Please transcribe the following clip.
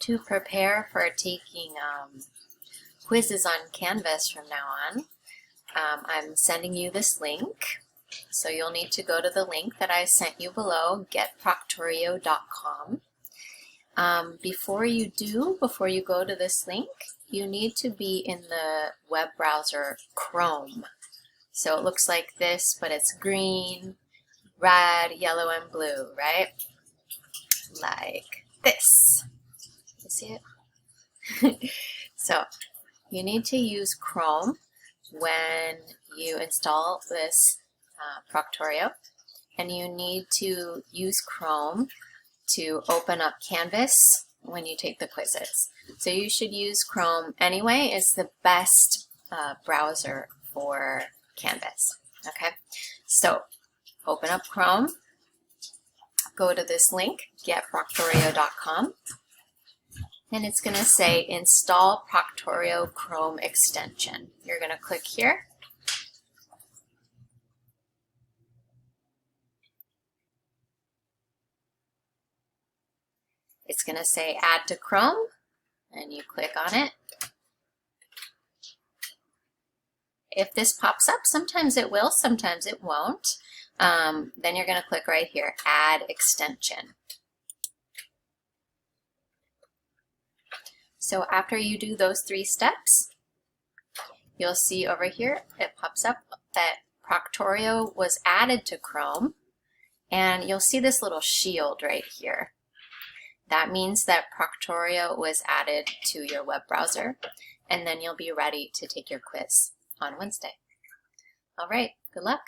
To prepare for taking quizzes on Canvas from now on, I'm sending you this link. So you'll need to go to the link that I sent you below, getproctorio.com. Before you go to this link, you need to be in the web browser Chrome. So it looks like this, but it's green, red, yellow, and blue, right? Like this. You see it? So you need to use Chrome when you install this Proctorio, and you need to use Chrome to open up Canvas when you take the quizzes. So you should use Chrome anyway. It's the best browser for Canvas. Okay, so open up Chrome, go to this link, getproctorio.com, and it's going to say install Proctorio Chrome extension. You're going to click here. It's going to say add to Chrome, and you click on it. If this pops up, sometimes it will, sometimes it won't. Then you're going to click right here, add extension. So after you do those 3 steps, you'll see over here, it pops up that Proctorio was added to Chrome, and you'll see this little shield right here. That means that Proctorio was added to your web browser, and then you'll be ready to take your quiz on Wednesday. All right, good luck.